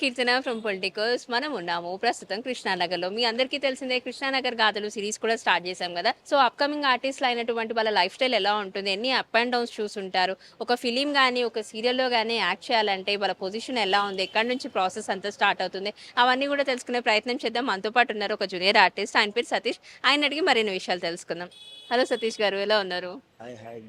Keerthana from politicals. మనం ఉన్నాము ప్రస్తుతం కృష్ణానగర్‌లో. మీ అందరికీ తెలిసిందే 'కృష్ణానగర్ గాథలు' సీరీస్ కూడా స్టార్ట్ చేశాం గదా! సో, అప్‌కమింగ్ ఆర్టిస్ట్‌లు అయినటువంటి వాళ్ళ లైఫ్ స్టైల్ ఎలా ఉంటుంది? ఎన్ని అప్ అండ్ డౌన్స్ చూసుంటారు? ఒక ఫిల్మ్ గాని, ఒక సీరియల్‌లో గాని యాక్ట్ చేయాలంటే వాళ్ళ పొజిషన్ ఎలా ఉంది? ఎక్కడి నుంచి ప్రాసెస్ అంతా స్టార్ట్ అవుతుంది? అవన్నీ కూడా తెలుసుకునే ప్రయత్నం చేద్దాం. మనతో పాటు ఉన్నారు ఒక జూనియర్ ఆర్టిస్ట్. ఆయన పేరు సతీష్. ఆయన్ని అడిగి మరిన్ని విషయాలు తెలుసుకుందాం. హలో సతీష్ గారు, ఎలా ఉన్నారు? హాయ్ హాయ్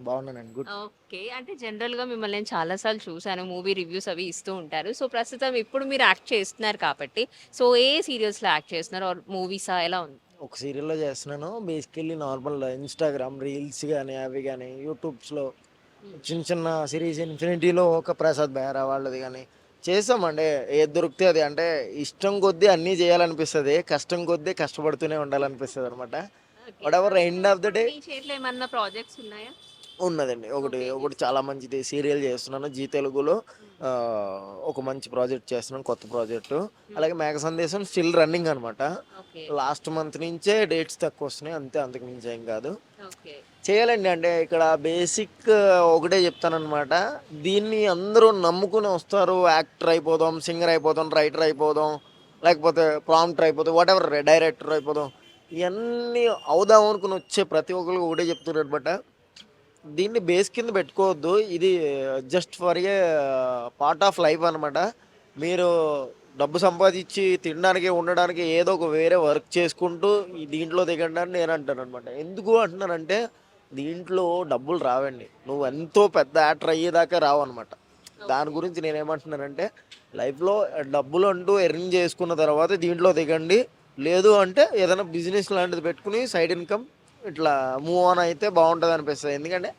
బాగున్నానండి. గుడ్. ఓకే. అంటే జనరల్‌గా మిమ్మల్ని నేను చాలా సార్లు చూసాను. మూవీ రివ్యూస్ అవి ఇస్తూ ఉంటారు. సో, ప్రస్తుతం ఇప్పుడు మీరు యాక్ట్ చేస్తున్నారు కాబట్టి, సో, ఏ సీరియల్స్‌లో యాక్ట్ చేస్తున్నారు? ఆర్ మూవీసా ఎలా ఉంది? ఒక సీరియల్లో చేస్తున్నాను. బేసికల్లీ నార్మల్ ఇన్స్టాగ్రామ్ రీల్స్ కానీ అవి కానీ యూట్యూబ్స్లో హ్మ్. చిన్న చిన్న సిరీస్ ఇన్ఫినిటీలో ఒక ప్రసాద్ బెహరా వాళ్ళది కానీ చేస్తామండి. ఏది దొరికితే అది అంటే ఇష్టం కొద్దీ అన్నీ చేయాలనిపిస్తుంది. కష్టం కొద్దీ కష్టపడుతూనే ఉండాలనిపిస్తుంది అనమాట. ఓకే. వాట్ ఎవర్ ప్రస్తుతం ఎండ్ ఆఫ్ ద ఇప్పుడు డే మీ చేతిలో ఏమన్నా ప్రాజెక్ట్స్ ఉన్నాయా? ఉన్నదండి. ఒకటి ఓకే. ఏం ఒకటి చేస్తున్నారు? చాలా మంచిది సీరియల్ చేస్తున్నాను జీ తెలుగులో. హ్మ్. ఒక మంచి ప్రాజెక్ట్ చేస్తున్నాను, కొత్త ప్రాజెక్టు. హ్మ్. అలాగే మేఘ సందేశం స్టిల్ రన్నింగ్ అనమాట. ఓకే. లాస్ట్ మంత్ నుంచే డేట్స్ తక్కువొస్తున్నాయి. అంతే, అంతకు మించి ఏం కాదు. ఓకే. చేయాలండి. అంటే ఇక్కడ బేసిక్ ఒకటే చెప్తాననమాట. దీన్ని అందరూ నమ్ముకొని వస్తారు. యాక్టర్ అయిపోదాం, సింగర్ అయిపోదాం, రైటర్ అయిపోదాం, లేకపోతే ప్రాంప్టర్ అయిపోదాం, వాటెవర్ డైరెక్టర్ అయిపోదాం. ఇయన్నీ అవుదాం అనుకుని వచ్చే ప్రతి ఒక్కరికి ఒకటే చెప్తున్నారనమాట. దీన్ని బేస్ కింద పెట్టుకోవద్దు. ఇది just for a part of life అనమాట. మీరు డబ్బు సంపాదించి తినడానికి, ఉండడానికి ఏదో ఒక వేరే వర్క్ చేసుకుంటూ ఈ దీంట్లో దిగండి అని నేను అంటాననమాట. ఎందుకు అంటున్నానంటే దీంట్లో డబ్బులు రావండి. నువ్వు ఎంతో పెద్ద యాక్టర్ అయ్యేదాకా రావనమాట. దాని ఓకే. గురించి నేనేమంటున్నానంటే లైఫ్‌లో డబ్బులు అంటూ ఎర్న్ చేసుకున్న తర్వాత దీంట్లో దిగండి. లేదు అంటే ఏదైనా బిజినెస్ లాంటిది పెట్టుకొని సైడ్ ఇన్‌కమ్ ఇట్లా మూవ్ ఆన్ అయితే బావుంటదనిపిస్తది. ఎందుకంటే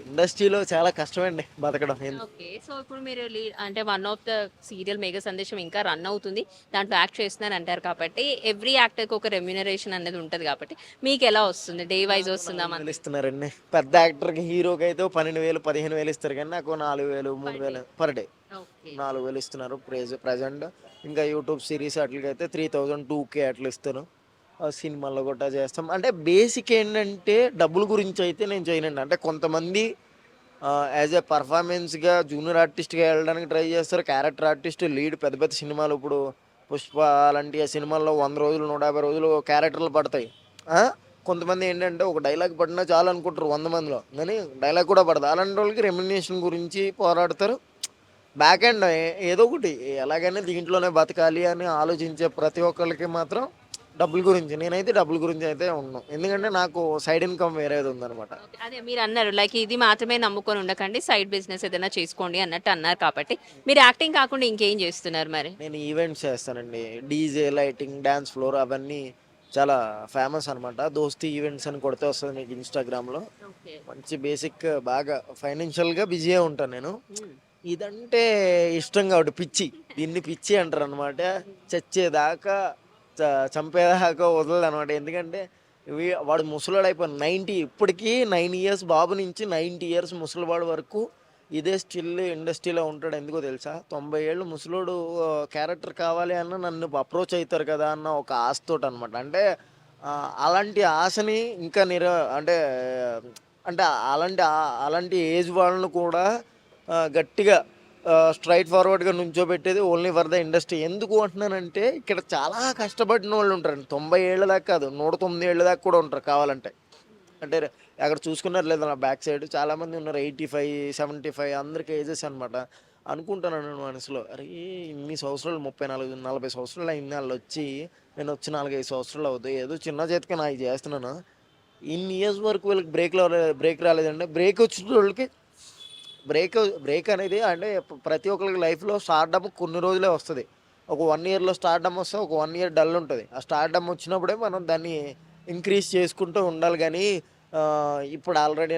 ఇండస్ట్రీలో చాలా కష్టమండి బతకడం. ఓకే. సో, ఇప్పుడు మీరు అంటే వన్ ఆఫ్ ద సీరియల్ 'మేఘ సందేశం' ఇంకా రన్ అవుతుంది. దాంట్లో యాక్ట్ చేస్తున్నారంటారు కాబట్టి, ఎవ్రీ యాక్టర్‌కి ఒక రెమ్యూనరేషన్ అనేది ఉంటది కాబట్టి, మీకెలా వస్తుంది? డే వైస్ నాకు వస్తుందా? 4,000 మంత్లీ? ఇస్తున్నారండి. పెద్ద యాక్టర్‌కి, హీరోకైతే 12,000, 15,000 ఇస్తారు గానీ నాకు 4,000, per day. 3,000 per day. Okay. 4,000 ఇస్తున్నారు ప్రెజెంట్. ఇంకా యూట్యూబ్ సిరీస్ ఆటిలకైతే 3,000, 2,000 అట్లా ఇస్తారు. సినిమాల్లో గూడా చేస్తాం. అంటే బేసిక్ ఏంటంటే డబ్బుల గురించి అయితే నేను చేయనండి. అంటే కొంతమంది యాజ్ ఎ పర్ఫార్మెన్స్‌గా జూనియర్ ఆర్టిస్ట్‌గా వెళ్ళడానికి ట్రై చేస్తారు. క్యారెక్టర్ ఆర్టిస్ట్, లీడ్ పెద్ద పెద్ద సినిమాలు ఇప్పుడు 'పుష్ప' అలాంటి సినిమాల్లో 100 రోజులు, 150 రోజులు క్యారెక్టర్‌లు పడతాయి. ఆ! కొంతమంది ఏంటంటే ఒక డైలాగ్ పడినా చాలనుకుంటారు 100 మందిలో. కానీ డైలాగ్ కూడా పడదు. అలాంటోళ్ళకి రెమ్యునరేషన్ గురించి పోరాడతారు. బ్యాక్ ఎండ్ ఏదో ఒకటి ఎలాగైనా దీంట్లోనే బతకాలి అని ఆలోచించే ప్రతి ఒక్కళ్ళకి మాత్రం డబ్బుల గురించి. నేనైతే డబ్బుల గురించి అయితే ఉండను. ఎందుకంటే నాకు సైడ్ ఇన్‌కమ్ వేరేది ఉందనమాట. ఓకే. అదే మీరన్నారు లైక్ ఇది మాత్రమే నమ్ముకొని ఉండకండి. సైడ్ బిజినెస్ ఏదైనా చేసుకోండి అన్నట్టు అన్నారు కాబట్టి, మీరు యాక్టింగ్ కాకుండా ఇంకేం చేస్తున్నారు మరి? నేను ఈవెంట్స్ చేస్తానండి. డీజే, లైటింగ్, డాన్స్ ఫ్లోర్ అవన్నీ చాలా ఫేమస్ అనమాట. 'దోస్తీ ఈవెంట్స్' అని కొడితే వస్తది మీకు ఇన్‌స్టాగ్రామ్‌లో. ఓకే. మంచి బేసిక్ బాగా ఫైనాన్షియల్‌గా బిజీయే ఉంటాను నేను. హ్మ్. ఇదంటే ఇష్టం కాబట్టి పిచ్చి. దీన్ని పిచ్చి అంటారనమాట. చచ్చేదాకా చ చంపేదాకా వదలదనమాట. ఎందుకంటే వాడు ముసలోడయిపోయాను. 90 ఇప్పటికి 9 ఇయర్స్ బాబు నుంచి 90 ఇయర్స్ ముసలివాడి వరకు ఇదే స్టిల్ ఇండస్ట్రీలో ఉంటాడు. ఎందుకో తెలుసా? 90 ఏళ్ళు ముసలోడు క్యారెక్టర్ కావాలి అన్నా నన్ను అప్రోచ్ అయితారు కదా అన్న ఒక ఆశతోటనమాట. అంటే అలాంటి ఆశని ఇంకా అంటే అంటే అలాంటి ఏజ్ వాళ్ళని కూడా గట్టిగా స్ట్రెయిట్ ఫార్వర్డ్‌గా నుంచోబెట్టేది ఓన్లీ ఫర్ ద ఇండస్ట్రీ. ఎందుకు అంటున్నానంటే ఇక్కడ చాలా కష్టపడినోళ్ళు ఉంటారండి. 90 ఏళ్ళ దాకా కాదు, 109 ఏళ్ళ దాకా కూడా ఉంటారు కావాలంటే. అంటే అక్కడ చూసుకున్నారు లేదా నా బ్యాక్ సైడ్ చాలామంది ఉన్నారు. 85, 75 అందరికి ఏజెస్ అనమాట. అనుకుంటాను నేను మనసులో, అరే ఇన్ని సంవత్సరాలు 34, 40 సంవత్సరాలు అయింది ఆళ్ళొచ్చి. నేనొచ్చి 4, 5 సంవత్సరాలు అవుతాయి. ఏదో చిన్న చేతికి నాయి చేస్తున్నాను. ఇన్ని ఇయర్స్ వరకు వీళ్ళకి బ్రేక్ రాలేదంటే బ్రేక్ వచ్చినోళ్ళకి బ్రేక్ బ్రేక్ అనేది అంటే ప్రతి ఒక్కరికి లైఫ్‌లో స్టార్డమ్ కొన్ని రోజులే వస్తది. ఒక 1 ఇయర్‌లో స్టార్డమ్ వస్తే ఒక 1 ఇయర్ డల్ ఉంటది. ఆ స్టార్డమ్ వచ్చినప్పుడే మనం దాన్ని ఇంక్రీజ్ చేసుకుంటూ ఉండాలి గానీ ఇప్పుడు ఆల్రెడీ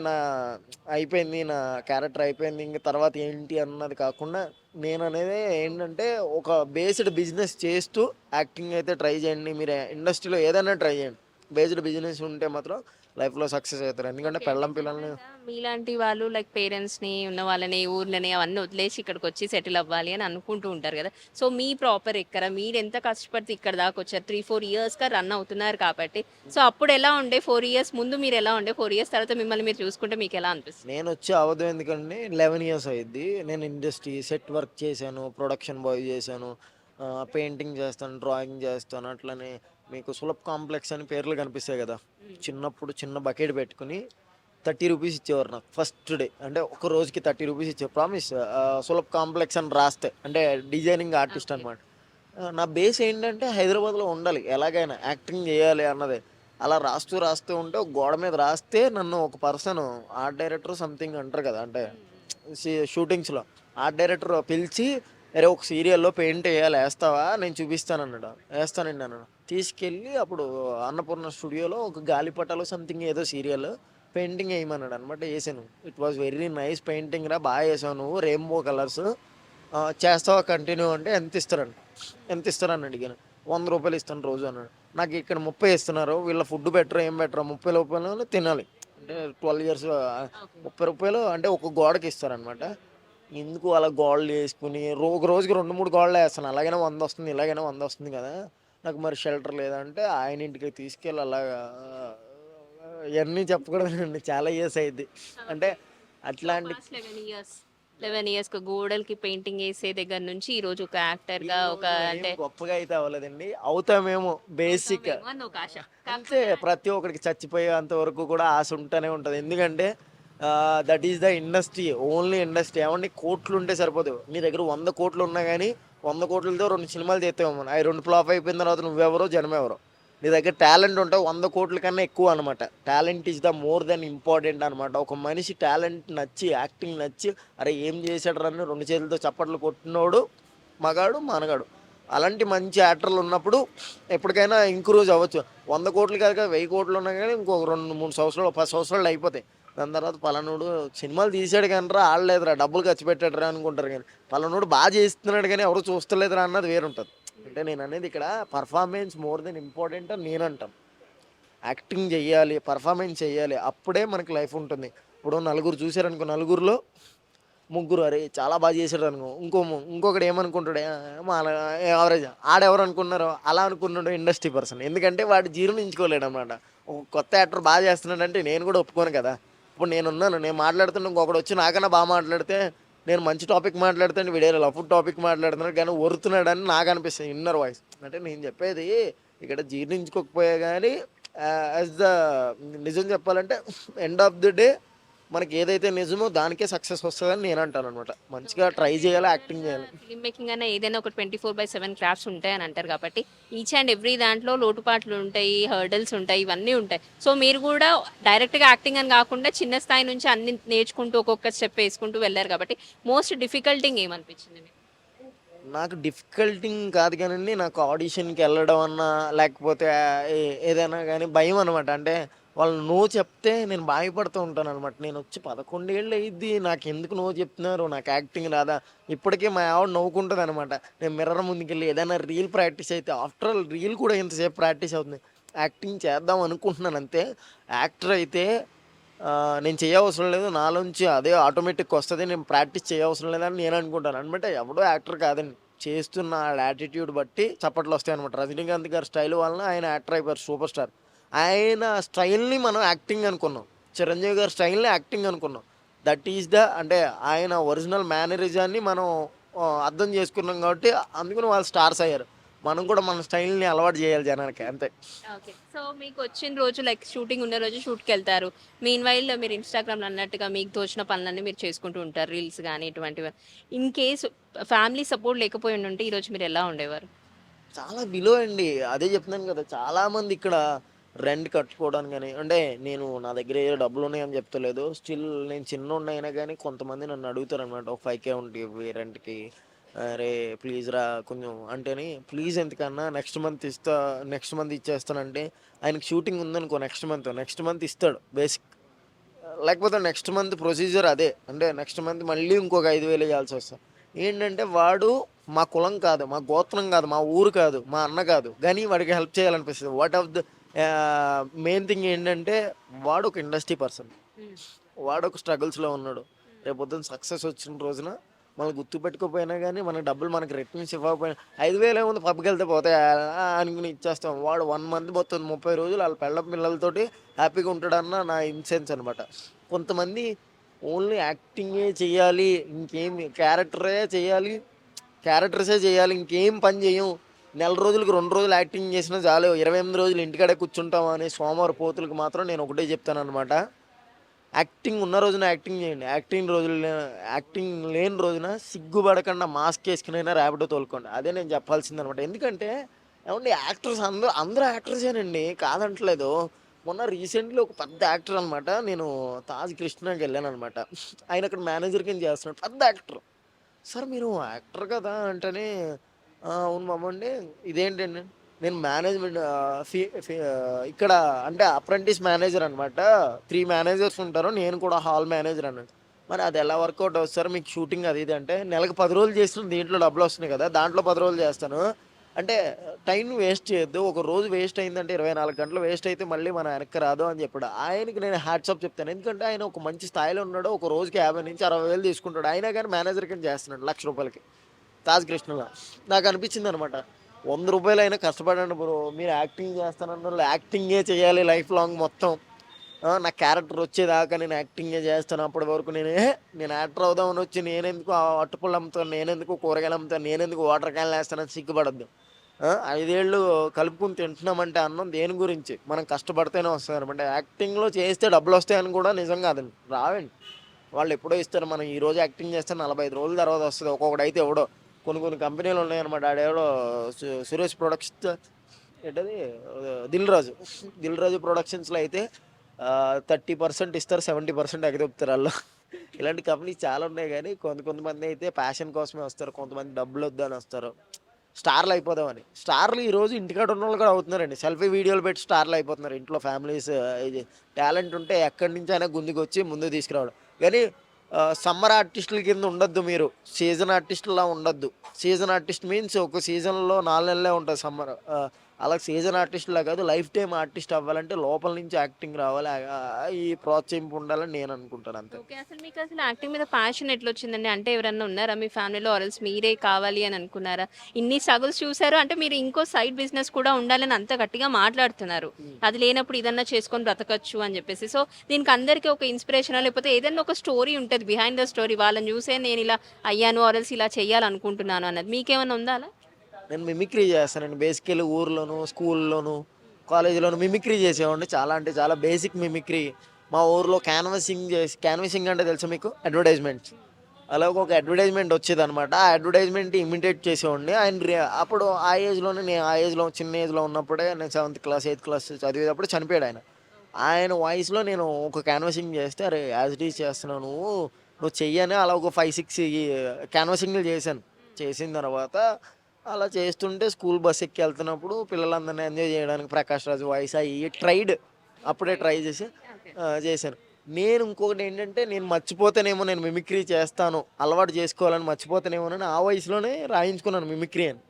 అయిపోయింది. నా క్యారెక్టర్ అయిపోయింది. ఇంక తర్వాత ఏంటి అన్నది కాకుండా నేననేది ఏంటంటే ఒక బేస్డ్ బిజినెస్ చేస్తూ యాక్టింగ్ అయితే ట్రై చేయండి. మీరు ఇండస్ట్రీలో ఏదైనా ట్రై చేయండి. బేస్డ్ బిజినెస్ ఉంటే మాత్రం లైఫ్లో సక్సెస్ అవుతారు. ఎందుకంటే పెళ్ళం పిల్లల్ని మీలాంటి వాళ్ళు లైక్ పేరెంట్స్ని ఉన్న వాళ్ళని ఊర్లని అవన్నీ వదిలేసి ఇక్కడికి వచ్చి సెటిల్ అవ్వాలి అని అనుకుంటూ ఉంటారు కదా. సో మీ ప్రాపర్ ఎక్కడ మీరు ఎంత కష్టపడితే ఇక్కడ దాకా వచ్చారు 3-4 ఇయర్స్గా రన్ అవుతున్నారు కాబట్టి. సో అప్పుడు ఎలా ఉండే 4 ఇయర్స్ ముందు మీరు ఎలా ఉండే 4 ఇయర్స్ తర్వాత మిమ్మల్ని మీరు చూసుకుంటే మీకు ఎలా అనిపిస్తుంది? నేను వచ్చి అవ్వదు ఎందుకంటే 11 ఇయర్స్ అయ్యిద్ది. నేను ఇండస్ట్రీ సెట్ వర్క్ చేశాను, ప్రొడక్షన్ బాయ్ చేశాను, పెయింటింగ్ చేస్తాను, డ్రాయింగ్ చేస్తాను. అట్లనే మీకు సులభ్ కాంప్లెక్స్ అని పేర్లు కనిపిస్తాయి కదా. చిన్నప్పుడు చిన్న బకెట్ పెట్టుకుని 30 రూపీస్ ఇచ్చేవారు నాకు ఫస్ట్ డే. అంటే ఒక రోజుకి 30 రూపీస్ ఇచ్చే ప్రామిస్. సులభ్ కాంప్లెక్స్ అని రాస్తే అంటే డిజైనింగ్ ఆర్టిస్ట్ ఓకే. అనమాట. నా బేస్ ఏంటంటే హైదరాబాద్లో ఉండాలి, ఎలాగైనా యాక్టింగ్ చేయాలి అన్నదే. అలా రాస్తూ రాస్తూ ఉంటే ఒక గోడ మీద రాస్తే నన్ను ఒక పర్సన్ ఆర్ట్ డైరెక్టర్ సంథింగ్ అంటారు కదా, అంటే షూటింగ్స్లో ఆర్ట్ డైరెక్టర్ పిలిచి, అరే ఒక సీరియల్లో పెయింట్ వేయాలి, వేస్తావా, నేను చూపిస్తాను అన్నాడు. వేస్తానండి అన్నాడు. తీసుకెళ్ళి అప్పుడు అన్నపూర్ణ స్టూడియోలో ఒక గాలిపటాలు సంథింగ్ ఏదో సీరియల్ పెయింటింగ్ వేయమన్నాడు అనమాట. వేసాను. It was very nice painting రా, బాగా వేసావు నువ్వు, రెయిన్బో కలర్స్, చేస్తావా కంటిన్యూ అంటే ఎంత ఇస్తారని అడిగాను. 100 రూపాయలు ఇస్తాను రోజు అన్నాడు. నాకు ఇక్కడ 30 ఇస్తున్నారు, వీళ్ళ ఫుడ్ బెటర్ ఏం బెటర్, 30 రూపాయలు తినాలి అంటే 12 ఇయర్స్, ఓకే. 30 రూపాయలు అంటే ఒక గోడకి ఇస్తారనమాట. ఎందుకు అలా గోడలు వేసుకుని ఒక రోజుకి 2-3 గోడలు వేస్తాను, అలాగైనా 100 వస్తుంది, ఇలాగైనా 100 వస్తుంది కదా, నాకు మరి షెల్టర్ లేదంటే ఆయన ఇంటికి తీసుకెళ్ళి అలాగా ఇవన్నీ చెప్పకూడదండి, చాలా ఇయర్స్ అయింది. అంటే అట్లాంటి 11 ఇయర్స్ గోడలకి పెయింటింగ్ వేసే దగ్గర నుంచి ఈ రోజు ఒక యాక్టర్గా ఒక ఏం అంటే గొప్పగా అయితే అవ్వలేదండి, అవుతామేమో బేసిక్. అవుతామేమో అని ఒక ఆశ. అంతే, ప్రతి ఒక్కరికి చచ్చిపోయేంత వరకు కూడా ఆశ ఉంటూనే ఉంటుంది. ఎందుకంటే that is the industry, only industry. ఏమండి కోట్లు ఉంటే సరిపోదు, నీ దగ్గర 100 కోట్లు ఉన్నా కానీ 100 కోట్లతో 2 సినిమాలు చేస్తామో, అవి 2 ఫ్లాప్ అయిపోయిన తర్వాత నువ్వెవరో జనమెవరో. నీ దగ్గర టాలెంట్ ఉంటే 100 కోట్ల కన్నా ఎక్కువ అనమాట. Talent is the more than important అనమాట. ఒక మనిషి టాలెంట్ నచ్చి, యాక్టింగ్ నచ్చి, అరే ఏం చేశాడు రని 2 చేతులతో చప్పట్లు కొట్టినోడు మగాడు మనగాడు. అలాంటి మంచి యాక్టర్లు ఉన్నప్పుడు ఎప్పటికైనా ఇంక్రూజ్ అవ్వచ్చు. 100 కోట్లు కాదు కదా, 1000 కోట్లు ఉన్నా కానీ ఇంకొక 2-3 సంవత్సరాలు 10 సంవత్సరాలు అయిపోతాయి. దాని తర్వాత పలానోడు సినిమాలు తీసాడు కానీ రా, ఆడలేదురా, డబ్బులు ఖర్చు పెట్టాడు రా అనుకుంటారు. కానీ పలానోడు బాగా చేస్తున్నాడు కానీ ఎవరు చూస్తలేదురా అన్నది వేరుంటుంది. అంటే నేను అనేది ఇక్కడ పర్ఫార్మెన్స్ మోర్ దెన్ ఇంపార్టెంట్ అని నేను అంటాను. యాక్టింగ్ చెయ్యాలి, పర్ఫార్మెన్స్ చెయ్యాలి, అప్పుడే మనకి లైఫ్ ఉంటుంది. ఇప్పుడు నలుగురు చూసారనుకో, నలుగురిలో ముగ్గురు అరే చాలా బాగా చేశాడు అనుకో, ఇంకొకటి ఏమనుకుంటాడు, మా ఎవరేజ్ ఆడెవరు అనుకున్నారో అలా అనుకున్నాడు ఇండస్ట్రీ పర్సన్. ఎందుకంటే వాడు జీర్ణించుకోలేడు అనమాట. ఒక కొత్త యాక్టర్ బాగా చేస్తున్నాడంటే నేను కూడా ఒప్పుకోను కదా. ఇప్పుడు నేనున్నాను, నేను మాట్లాడుతున్నా, ఇంకొకటి వచ్చి నాకన్నా బాగా మాట్లాడితే, నేను మంచి టాపిక్ మాట్లాడుతాను, వీడియో లఫ్ టాపిక్ మాట్లాడుతున్నాడు కానీ ఒరుతున్నాడని నాకు అనిపిస్తుంది ఇన్నర్ వాయిస్. అంటే నేను చెప్పేది ఇక్కడ జీర్ణించుకోకపోయా కానీ యాజ్ ద నిజం చెప్పాలంటే ఎండ్ ఆఫ్ ది డే మనకి ఏదైతే నిజమో దానికే సక్సెస్ వస్తుందని నేను అంటాను అనమాట. మంచిగా ట్రై చేయాలి, యాక్టింగ్ చేయాలి. ఫిల్మ్ మేకింగ్ అనే ఏదైనా ఒక 24/7 క్రాఫ్ట్స్ ఉంటాయి అని అంటారు కాబట్టి ఈచ్ అండ్ ఎవ్రీ దాంట్లో లోటుపాట్లు ఉంటాయి, హర్డల్స్ ఉంటాయి, ఇవన్నీ ఉంటాయి. సో మీరు కూడా డైరెక్ట్గా యాక్టింగ్ అని కాకుండా చిన్న స్థాయి నుంచి అన్ని నేర్చుకుంటూ ఒక్కొక్క స్టెప్ వేసుకుంటూ వెళ్ళారు కాబట్టి మోస్ట్ డిఫికల్టింగ్ ఏమనిపించింది మీకు? నాకు డిఫికల్టింగ్ కాదు కానండి, నాకు ఆడిషన్కి వెళ్ళడం అన్నా లేకపోతే ఏదైనా కానీ భయం అనమాట. అంటే వాళ్ళు నో చెప్తే నేను భయపడుతూ ఉంటాను అనమాట. నేను వచ్చి 11 ఏళ్ళు అయ్యిద్ది, నాకు ఎందుకు నో చెప్తున్నారు, నాకు యాక్టింగ్ రాదా. ఇప్పటికే మా ఆవిడ నవ్వుకుంటుంది అనమాట. నేను మిర్రర్ ముందుకెళ్ళి ఏదైనా రీల్ ప్రాక్టీస్ అయితే, ఆఫ్టర్ ఆల్ రీల్ కూడా ఎంతసేపు ప్రాక్టీస్ అవుతుంది, యాక్టింగ్ చేద్దాం అనుకుంటున్నాను అంతే. యాక్టర్ అయితే నేను చేయవసరం లేదు, నాలోంచి అదే ఆటోమేటిక్ వస్తుంది, నేను ప్రాక్టీస్ చేయవసరం లేదని నేను అనుకుంటాను అనమాట. ఎవడో యాక్టర్ కాదండి, చేస్తున్న యాటిట్యూడ్ బట్టి చప్పట్లు వస్తాయి అనమాట. రజనీకాంత్ గారి స్టైల్ వలన ఆయన యాక్టర్ అయిపోయారు, సూపర్ స్టార్. ఆయన స్టైల్ని మనం యాక్టింగ్ అనుకున్నాం, చిరంజీవి గారి స్టైల్ని యాక్టింగ్ అనుకున్నాం. దట్ ఈస్ ద అంటే ఆయన ఒరిజినల్ మేనరిజాన్ని మనం అర్థం చేసుకున్నాం కాబట్టి అందుకని వాళ్ళు స్టార్స్ అయ్యారు. మనం కూడా మన స్టైల్ని అలవాటు చేయాలి జనానికి, అంతే. ఓకే. సో మీకు వచ్చిన రోజు లైక్ షూటింగ్ ఉన్న రోజు షూట్కి వెళ్తారు. మీన్ వైల్ మీరు ఇన్స్టాగ్రామ్లో అన్నట్టుగా మీకు తోచిన పనులన్నీ మీరు చేసుకుంటూ ఉంటారు, రీల్స్ కానీ ఇటువంటివి. ఇన్ కేసు ఫ్యామిలీ సపోర్ట్ లేకపోయి ఉంటే ఈరోజు మీరు ఎలా ఉండేవారు? చాలా విలువ అండి, అదే చెప్తున్నాను కదా. చాలామంది ఇక్కడ రెంట్ కట్టుకోవడానికి కానీ, అంటే నేను నా దగ్గర ఏ డబ్బులు ఉన్నాయని చెప్తలేదు, స్టిల్ నేను చిన్న అయినా కానీ కొంతమంది నన్ను అడుగుతారు అనమాట, ఒక 5K ఉంటుంది రెంట్కి, అరే ప్లీజ్ రా కొంచెం అంటేని, ప్లీజ్ ఎందుకన్నా నెక్స్ట్ మంత్ ఇచ్చేస్తానంటే, ఆయనకి షూటింగ్ ఉందనుకో నెక్స్ట్ మంత్ ఇస్తాడు బేసిక్. లేకపోతే నెక్స్ట్ మంత్ ప్రొసీజర్ అదే, అంటే నెక్స్ట్ మంత్ మళ్ళీ ఇంకొక 5,000 ఇవ్వాల్సి వస్తుంది. ఏంటంటే వాడు మా కులం కాదు, మా గోత్రం కాదు, మా ఊరు కాదు, మా అన్న కాదు, కానీ వాడికి హెల్ప్ చేయాలనిపిస్తుంది. What of the main thing ఏంటంటే వాడు ఒక ఇండస్ట్రీ పర్సన్, వాడు ఒక స్ట్రగుల్స్లో ఉన్నాడు. రేపు పొద్దున్న సక్సెస్ వచ్చిన రోజున మనం గుర్తుపెట్టుకోపోయినా కానీ మన డబ్బులు మనకి రిటర్న్స్ ఇవ్వకపోయినా 5,000 ఏముంది పబ్కి వెళ్తే పోతాయి అనుకుని ఇచ్చేస్తాం. వాడు 1 మంత్ మొత్తం 30 రోజులు వాళ్ళ పిల్లలతోటి హ్యాపీగా ఉంటాడన్న నా ఇన్సెన్స్ అనమాట. కొంతమంది ఓన్లీ యాక్టింగే చేయాలి, ఇంకేం క్యారెక్టర్సే చేయాలి, ఇంకేం పని చేయం, నెల రోజులకు 2 రోజులు యాక్టింగ్ చేసినా చాలు, 28 రోజులు ఇంటికాడే కూర్చుంటాం అనే సోమవారం పోతులకు మాత్రం నేను ఒకటే చెప్తాను అనమాట. యాక్టింగ్ ఉన్న రోజున యాక్టింగ్ చేయండి, యాక్టింగ్ లేని రోజున సిగ్గుపడకుండా మాస్క్ వేసుకునైనా ర్యాపిడో తోలుకోండి. అదే నేను చెప్పాల్సింది అనమాట. ఎందుకంటే ఏమంటే యాక్టర్స్ అందరూ యాక్టర్సేనండి, కాదంటలేదు. మొన్న రీసెంట్లీ ఒక పెద్ద యాక్టర్ అనమాట, నేను తాజ్ కృష్ణకి వెళ్ళాను అనమాట. ఆయన అక్కడ మేనేజర్ కింద చేస్తున్నాడు, పెద్ద యాక్టర్. సార్ మీరు యాక్టర్ కదా అంటేనే అవును మామండి, ఇదేంటండి నేను మేనేజ్మెంట్ ఇక్కడ అంటే అప్రెంటిస్ మేనేజర్ అనమాట. 3 మేనేజర్స్ ఉంటారు, నేను కూడా హాల్ మేనేజర్ అన్నాడు. మరి అది ఎలా వర్కౌట్ అవుతుంది సార్, మీకు షూటింగ్ అది ఇది అంటే, నెలకు 10 రోజులు చేసిన దీంట్లో డబ్బులు వస్తున్నాయి కదా, దాంట్లో 10 రోజులు చేస్తాను అంటే, టైం వేస్ట్ చేయొద్దు, ఒక రోజు వేస్ట్ అయిందంటే 24 గంటలు వేస్ట్ అయితే మళ్ళీ మన వెనక్కి రాదు అని చెప్పాడు. ఆయనకి నేను హ్యాట్సాప్ చెప్తాను, ఎందుకంటే ఆయన ఒక మంచి స్థాయిలో ఉన్నాడు, ఒక రోజుకి 50 నుంచి 60 వేలు తీసుకుంటాడు, అయినా కానీ మేనేజర్ కింద చేస్తున్నాడు ₹1,00,000 తాజ్ కృష్ణలో. నాకు అనిపించింది అనమాట, 100 రూపాయలు అయినా కష్టపడండి బ్రో, మీరు యాక్టింగ్ చేస్తానన్న యాక్టింగే చేయాలి లైఫ్ లాంగ్ మొత్తం. నా క్యారెక్టర్ వచ్చేదాకా నేను యాక్టింగే చేస్తాను, అప్పటి వరకు నేను యాక్టర్ అవుదామని వచ్చి నేనెందుకు అట్టుపళ్ళు అమ్ముతాను, నేనెందుకు కూరగాయలు అమ్ముతాను, నేనెందుకు వాటర్ క్యాన్లు వేస్తానని సిగ్గుపడద్దు. 5 ఏళ్ళు కలుపుకుని తింటున్నామంటే అన్నం దేని గురించి, మనం కష్టపడితేనే వస్తుంది అనమాట. యాక్టింగ్లో చేస్తే డబ్బులు వస్తాయని కూడా నిజం కాదండి, రావండి. వాళ్ళు ఎప్పుడో ఇస్తారు, మనం ఈ రోజు యాక్టింగ్ చేస్తే 45 రోజుల తర్వాత వస్తుంది, ఒక్కొక్కటి అయితే ఎవడో. కొన్ని కంపెనీలు ఉన్నాయన్నమాట, ఆడెవడో సురేష్ ప్రొడక్ట్స్ ఏంటది, దిల్ రాజు ప్రొడక్షన్స్లో అయితే 30% ఇస్తారు, 70% ఎగదొప్పుతారు వాళ్ళు. ఇలాంటి కంపెనీస్ చాలా ఉన్నాయి, కానీ కొంతమంది అయితే ప్యాషన్ కోసమే వస్తారు, కొంతమంది డబ్బులు వద్దని వస్తారు, స్టార్లు అయిపోదామని. స్టార్లు ఈరోజు ఇంటికాడ ఉన్న వాళ్ళు కూడా అవుతున్నారండి, సెల్ఫీ వీడియోలు పెట్టి స్టార్లు అయిపోతున్నారు. ఇంట్లో ఫ్యామిలీస్ ఇది టాలెంట్ ఉంటే ఎక్కడి నుంచి అయినా గుంజుకు వచ్చి ముందుకు తీసుకురావడం. కానీ సమ్మర్ ఆర్టిస్టుల కింద ఉండొద్దు మీరు, సీజన్ ఆర్టిస్టులా ఉండొద్దు. సీజన్ ఆర్టిస్ట్ మీన్స్ ఒక సీజన్లో 4 నెలలే ఉంటుంది సమ్మర్, అలా సీజన్ ఆర్టిస్టులా కాదు, లైఫ్ టైం ఆర్టిస్ట్ అవ్వాలంటే లోపల నుంచి యాక్టింగ్ రావాలి, ఈ ప్రోత్సహింపు ఉండాలని నేను అనుకుంటాను అంతే. ఓకే. అసలు మీకు అసలు యాక్టింగ్ మీద ప్యాషన్ ఎట్లొచ్చిందండి? అంటే ఎవరన్నా ఉన్నారా మీ ఫ్యామిలీలో? ఆర్ ఎల్స్ మీరే కావాలి అని అనుకున్నారా? ఇన్ని స్ట్రగుల్స్ చూసారు అంటే మీరు ఇంకో సైడ్ బిజినెస్ కూడా ఉండాలని అంత గట్టిగా మాట్లాడుతున్నారు. అది లేనప్పుడు ఇదన్నా చేసుకొని బ్రతకచ్చు అని చెప్పేసి. సో దీనికి అందరికీ ఒక ఇన్స్పిరేషనా, లేకపోతే ఏదైనా ఒక స్టోరీ ఉంటది బిహైండ్ ద స్టోరీ. వాళ్ళని చూసే నేను ఇలా అయ్యాను, ఆర్ ఎల్స్ ఇలా చేయాలనుకుంటున్నాను అన్నది. మీకేమన్నా ఉందా అలా? నేను మిమిక్రీ చేస్తానండి, బేసికల్లీ ఊర్లోను స్కూల్లోను కాలేజీలోను మిమిక్రీ చేసేవాడిని, చాలా అంటే చాలా బేసిక్ మిమిక్రీ. మా ఊర్లో క్యాన్వసింగ్ అంటే తెలుసా మీకు, అడ్వర్టైజ్మెంట్స్. అలా ఒక అడ్వర్టైజ్మెంట్ వచ్చేది అనమాట, ఆ అడ్వర్టైజ్మెంట్ ఇమిటేట్ చేసేవాడిని. అప్పుడు ఆ ఏజ్లోనే, నేను ఆ ఏజ్లో చిన్న ఏజ్లో ఉన్నప్పుడే, నేను 7th క్లాస్ 8th క్లాస్ చదివేటప్పుడు చనిపోయాడు ఆయన. ఆయన వాయిస్లో నేను ఒక క్యాన్వసింగ్ చేస్తే, అరే యాజ్ ఇట్ ఈజ్ చేస్తున్నావు నువ్వు చెయ్యని, అలా ఒక 5-6 క్యాన్వసింగ్లు చేశాను. చేసిన తర్వాత అలా చేస్తుంటే స్కూల్ బస్ ఎక్కి వెళ్తున్నప్పుడు పిల్లలందరినీ ఎంజాయ్ చేయడానికి ప్రకాష్ రాజు వాయిస్ అయ్యి అప్పుడే ట్రై చేసి చేశాను. నేను ఇంకొకటి ఏంటంటే, నేను మర్చిపోతేనేమో, నేను మిమిక్రీ చేస్తాను అలవాటు చేసుకోవాలని మర్చిపోతేనేమోనని ఆ వయసులోనే రాయించుకున్నాను మిమిక్రీ అని.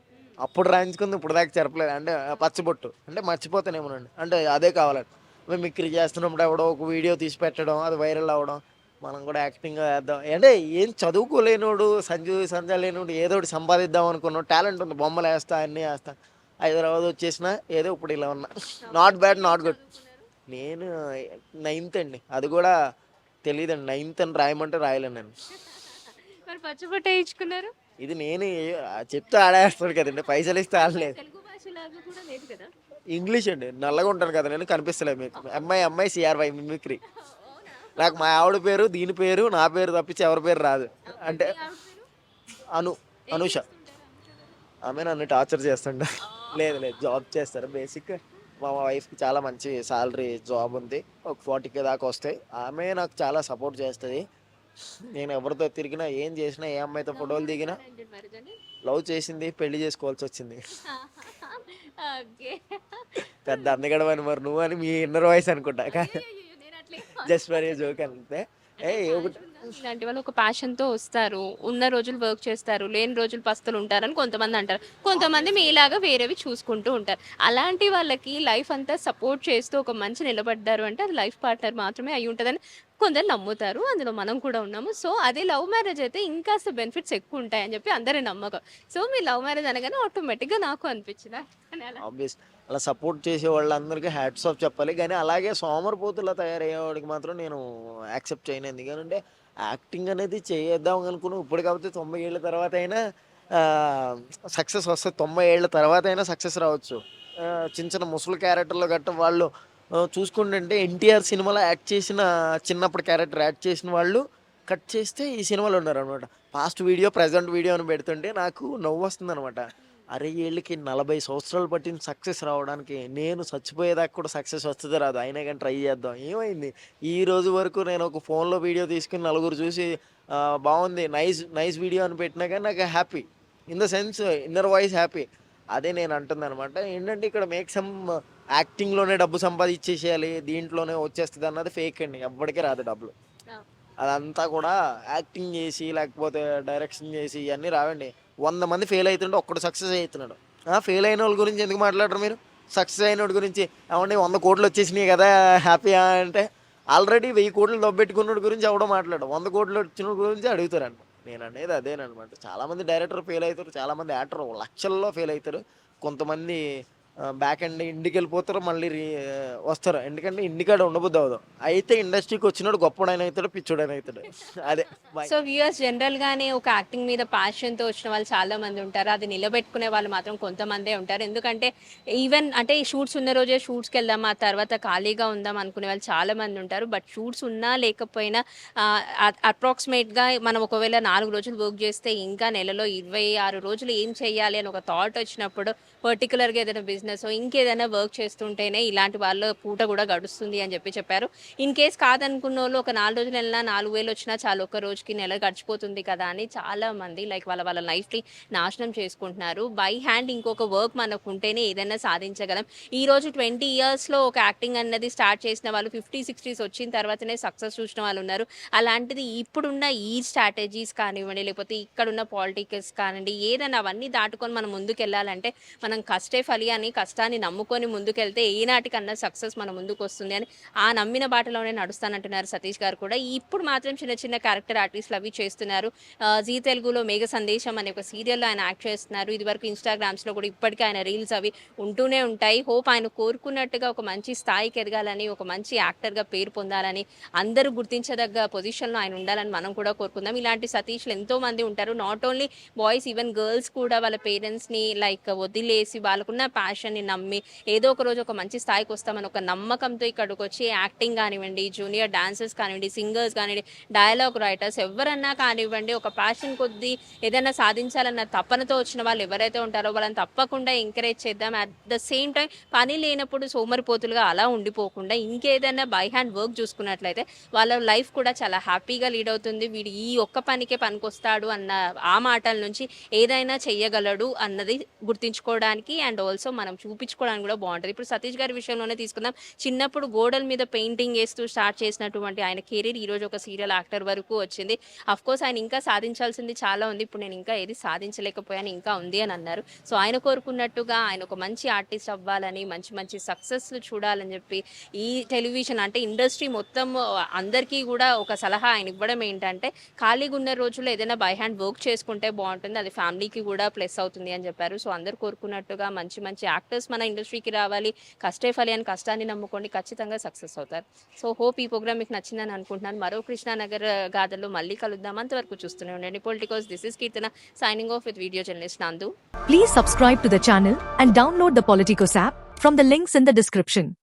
అప్పుడు రాయించుకుంది, ఇప్పుడు దాకా చెరపలేదు. అంటే పచ్చబొట్టు అంటే మర్చిపోతేనేమోనండి, అంటే అదే కావాలని. మిమిక్రీ చేస్తున్నప్పుడు ఎవడో ఒక వీడియో తీసి పెట్టడం, అది వైరల్ అవ్వడం, మనం కూడా యాక్టింగ్ వేద్దాం అంటే, ఏం చదువుకోలేనోడు, సంజయ్ లేనోడు, ఏదో ఒకటి సంపాదిద్దాం అనుకున్నాడు, టాలెంట్ ఉంది, బొమ్మలు వేస్తా అన్నీ వేస్తా. హైదరాబాద్ వచ్చేసిన ఏదో ఇప్పుడు ఇలా ఉన్నా, నాట్ బ్యాడ్ నాట్ గుడ్. నేను 9th అండి, అది కూడా తెలియదండి, 9th అని రాయమంటే రాయలేను నేను. మరి పచ్చబొట్టు వేయించుకున్నారు? ఇది నేను చెప్తే ఆడేస్తాడు కదండి, పైసలు ఇస్తే ఆడలేదు. తెలుగు భాషలాగా కూడా లేదు కదా? ఇంగ్లీష్ అండి, నల్లగా ఉంటాను కదా నేను, కనిపిస్తలేదు మీకు. అమ్మాయి CRY మిమిక్రీ. నాకు మా ఆవిడ పేరు, దీని పేరు, నా పేరు తప్పించి ఎవరి పేరు రాదు. అంటే అనుష, ఆమె నన్ను టార్చర్ చేస్తుండే. లేదు జాబ్ చేస్తారు బేసిక్. మా వైఫ్కి చాలా మంచి శాలరీ జాబ్ ఉంది, ఒక 40K దాకా వస్తాయి. ఆమె నాకు చాలా సపోర్ట్ చేస్తుంది. నేను ఎవరితో తిరిగినా, ఏం చేసినా, ఏ అమ్మాయితో ఫోటోలు దిగినా, లవ్ చేసింది, పెళ్లి చేసుకోవాల్సి వచ్చింది. పెద్ద అందగడమని మరి నువ్వు అని మీ ఇన్నర్ వాయిస్ అనుకుంటా, జస్ట్ ఫర్ ఏ జోక్ అంతే. ఒకటి ఇలాంటి వాళ్ళు ఒక ప్యాషన్‌తో వస్తారు. ఉన్న రోజులు వర్క్ చేస్తారు. లేని రోజులు పస్తులు ఉంటారని కొంతమంది అంటారు. కొంతమంది మీలాగా వేరేవి చూసుకుంటూ ఉంటారు. అలాంటి వాళ్ళకి లైఫ్ అంతా సపోర్ట్ చేస్తూ ఒక మంచి నిలబడ్డారు అంటే అది లైఫ్ పార్ట్నర్ మాత్రమే అయ్యి ఉంటదని కొందరు నమ్ముతారు. అందులో మనం కూడా ఉన్నాము. సో, అదే లవ్ మ్యారేజ్ అయితే ఇంకాస్త బెనిఫిట్స్ ఎక్కువ ఉంటాయని చెప్పి అందరి నమ్మకం. సో, మీ లవ్ మ్యారేజ్ అనగానే ఆటోమేటిక్‌గా నాకు అనిపించింది. కానీ అలా ఆబ్వియస్ అలా సపోర్ట్ చేసే వాళ్ళందరికీ హ్యాట్స్ ఆఫ్ చెప్పాలి. కానీ అలాగే సోమరిపోతులా తయారయ్యేవాడికి మాత్రం నేను యాక్సెప్ట్ చేయను. ఎందుకంటే యాక్టింగ్ అనేది చేద్దాం అనుకుని ఇప్పుడు కాకపోతే 90 ఏళ్ళ తర్వాత అయినా సక్సెస్ వస్తుంది. 90 ఏళ్ళ తర్వాత అయినా సక్సెస్ రావచ్చు. చిన్న చిన్న ముసలి క్యారెక్టర్లు గట్ట వాళ్ళు చూసుకుంటుంటే ఎన్టీఆర్ సినిమాలో యాక్ట్ చేసిన చిన్నప్పుడు క్యారెక్టర్ యాక్ట్ చేసిన వాళ్ళు కట్ చేస్తే ఈ సినిమాలో ఉన్నారనమాట. పాస్ట్ వీడియో ప్రజెంట్ వీడియో అని పెడుతుంటే నాకు నవ్వు వస్తుందనమాట. అరే వీళ్ళకి 40 సంవత్సరాలు పట్టింది సక్సెస్ రావడానికి. నేను చచ్చిపోయేదాకా కూడా సక్సెస్ వస్తుందో రాదో అయినా కానీ ట్రై చేద్దాం. ఏమైంది ఈ రోజు వరకు నేను ఒక ఫోన్లో వీడియో తీసుకుని నలుగురు చూసి బాగుంది నైస్ నైస్ వీడియో అని పెట్టినా కానీ నాకు happy. In the sense inner voice happy. అదే నేను అంటుంది అనమాట. ఏంటంటే ఇక్కడ మేక్ సమ్ యాక్టింగ్లోనే డబ్బు సంపాదించేసేయాలి దీంట్లోనే వచ్చేస్తుంది అన్నది ఫేక్ అండి. ఎవ్వడికే రాదు డబ్బులు. అదంతా కూడా యాక్టింగ్ చేసి లేకపోతే డైరెక్షన్ చేసి ఇవన్నీ రావండి. 100 మంది ఫెయిల్ అవుతుంటే ఒక్కడు సక్సెస్ అవుతున్నాడు. ఫెయిల్ అయిన వాళ్ళ గురించి ఎందుకు మాట్లాడరు మీరు? సక్సెస్ అయిన వాడి గురించి ఏమంటే 100 కోట్లు వచ్చేసినాయి కదా హ్యాపీయా అంటే ఆల్రెడీ 1000 కోట్లు దొబ్బెట్టుకున్నోడి గురించి ఎవడో మాట్లాడు. 100 కోట్లు వచ్చిన గురించి అడుగుతారంట. నేను అనేది అదేనమాట. చాలామంది డైరెక్టర్ ఫెయిల్ అవుతారు. చాలామంది యాక్టర్ లక్షల్లో ఫెయిల్ అవుతారు. కొంతమంది బ్యాక్ అండ్ ఇంటికి వెళ్ళిపోతారు మళ్ళీ వస్తారు. ఎందుకంటే ఇంటికాడ ఉండబుద్ధి అవ్వదు. అయితే ఇండస్ట్రీకి వచ్చినోడు గొప్పడైన అవుతాడు పిచ్చోడైన అవుతాడు. అదే బాయ్. సో వ్యూయర్స్ జనరల్‌గానే ఒక యాక్టింగ్ మీద ప్యాషన్‌తో వచ్చిన వాళ్ళు చాలా మంది ఉంటారు. అది నిలబెట్టుకునే వాళ్ళు మాత్రం కొంతమందే ఉంటారు. ఎందుకంటే ఈవెన్ అంటే షూట్స్ ఉన్న రోజే షూట్స్‌కెళ్దాం, ఆ తర్వాత ఖాళీగా ఉందాం అనుకునే వాళ్ళు చాలా మంది ఉంటారు. బట్ షూట్స్ ఉన్నా లేకపోయినా అప్రాక్సిమేట్‌గా మనం ఒకవేళ 4 రోజులు వర్క్ చేస్తే ఇంకా నెలలో 26 రోజులు ఏం చేయాలి అని ఒక థాట్ వచ్చినప్పుడు పర్టిక్యులర్‌గా ఏదైనా బిజినెసో ఇంకేదైనా వర్క్ చేస్తుంటేనే ఇలాంటి వాళ్ళ పూట కూడా గడుస్తుంది అని చెప్పారు. ఇన్ కేస్ కాదనుకున్నోళ్ళు ఒక 4 రోజులు వెళ్ళినా 4,000 వచ్చినా చాలు ఒక్క రోజుకి నెల గడిచిపోతుంది కదా అని చాలా మంది లైక్ వాళ్ళ లైఫ్‌ని నాశనం చేసుకుంటున్నారు. బై హ్యాండ్ ఇంకొక వర్క్ మనకు ఉంటేనే ఏదైనా సాధించగలం. ఈరోజు 20 ఇయర్స్‌లో ఒక యాక్టింగ్ అన్నది స్టార్ట్ చేసిన వాళ్ళు 50, 60s వచ్చిన తర్వాతనే సక్సెస్ చూసిన వాళ్ళు ఉన్నారు. అలాంటిది ఇప్పుడున్న ఈ స్ట్రాటజీస్ కానివ్వండి, లేకపోతే ఇక్కడున్న పాలిటిక్స్ కానివ్వండి, ఏదైనా అవన్నీ దాటుకొని మనం ముందుకెళ్ళాలంటే మనం కష్టే ఫలి అని కష్టాన్ని నమ్ముకొని ముందుకెళ్తే ఏనాటికన్నా సక్సెస్ మన ముందుకొస్తుంది అని ఆ నమ్మిన బాటలోనే నడుస్తానంటున్నారు సతీష్ గారు కూడా. ఇప్పుడు మాత్రం చిన్న చిన్న క్యారెక్టర్ ఆర్టిస్టులు అవి చేస్తున్నారు. జీ తెలుగులో మేఘ సందేశం అనే ఒక సీరియల్‌లో ఆయన యాక్ట్ చేస్తున్నారు. ఇదివరకు ఇన్‌స్టాగ్రామ్స్‌లో కూడా ఇప్పటికీ ఆయన రీల్స్ అవి ఉంటూనే ఉంటాయి. హోప్ ఆయన కోరుకున్నట్టుగా ఒక మంచి స్థాయికి ఎదగాలని, ఒక మంచి యాక్టర్‌గా పేరు పొందాలని, అందరూ గుర్తించదగ్గ పొజిషన్‌లో ఆయన ఉండాలని మనం కూడా కోరుకుందాం. ఇలాంటి సతీష్‌లు ఎంతో మంది ఉంటారు. Not only boys even girls కూడా వాళ్ళ పేరెంట్స్‌ని లైక్ వదిలేసి వాళ్ళకున్న ప్యాషన్‌ని నమ్మి ఏదో ఒక రోజు ఒక మంచి స్థాయికి వస్తామని ఒక నమ్మకంతో ఇక్కడికొచ్చి యాక్టింగ్ కానివ్వండి, జూనియర్ డాన్సర్స్ కానివ్వండి, సింగర్స్ కానివ్వండి, డైలాగ్ రైటర్స్ ఎవరన్నా కానివ్వండి, ఒక ప్యాషన్ కొద్దీ ఏదైనా సాధించాలన్న తపనతో వచ్చిన వాళ్ళు ఎవరైతే ఉంటారో వాళ్ళని తప్పకుండా ఎంకరేజ్ చేద్దాం. అట్ ద సేమ్ టైం పని లేనప్పుడు సోమరిపోతులుగా అలా ఉండిపోకుండా ఇంకేదైనా బై హ్యాండ్ వర్క్ చూసుకున్నట్లయితే వాళ్ళ లైఫ్ కూడా చాలా హ్యాపీగా లీడ్ అవుతుంది. వీడు ఈ ఒక్క పనికే పనికొస్తాడు అన్న ఆ మాటల నుంచి ఏదైనా చెయ్యగలడు అన్నది గుర్తించుకోవడానికి అండ్ ఆల్సో మనం చూపించుకోవడానికి కూడా బాగుంటుంది. ఇప్పుడు సతీష్ గారి విషయంలోనే తీసుకుందాం. చిన్నప్పుడు గోడల మీద పెయింటింగ్ వేస్తూ స్టార్ట్ చేసినటువంటి ఆయన కెరీర్ ఈరోజు ఒక సీరియల్ యాక్టర్ వరకు వచ్చింది. అఫ్కోర్స్ ఆయన ఇంకా సాధించాల్సింది చాలా ఉంది. ఇప్పుడు నేను ఇంకా ఏది సాధించలేకపోయాను ఇంకా ఉంది అని అన్నారు. సో ఆయన కోరుకున్నట్టుగా ఆయన ఒక మంచి ఆర్టిస్ట్ అవ్వాలని, మంచి మంచి సక్సెస్లు చూడాలని చెప్పి ఈ టెలివిజన్ అంటే ఇండస్ట్రీ మొత్తం అందరికీ కూడా ఒక సలహా ఆయన ఇవ్వడం ఏంటంటే ఖాళీగా ఉన్న రోజుల్లో ఏదైనా బై హ్యాండ్ వర్క్ చేసుకుంటే బాగుంటుంది. అది ఫ్యామిలీకి కూడా ప్లస్ అవుతుంది అని చెప్పారు. సో అందరు కోరుకున్నట్టుగా మంచి మంచి యాక్టర్స్ మన ఇండస్ట్రీకి రావాలి. కష్టే ఫలి అని కష్టాన్ని నమ్ముకోండి, ఖచ్చితంగా సక్సెస్ అవుతారు. సో హోప్ ఈ ప్రోగ్రామ్ మీకు నచ్చిందని అనుకుంటున్నాను. మరో కృష్ణానగర్ గాథల్లో మళ్ళీ కలుద్దాం. అంతవరకు చూస్తూనే ఉండండి Politicos. This is Keerthana signing off with video journalist Nandu. Please subscribe to the channel and download the Politicos app from the links in the description.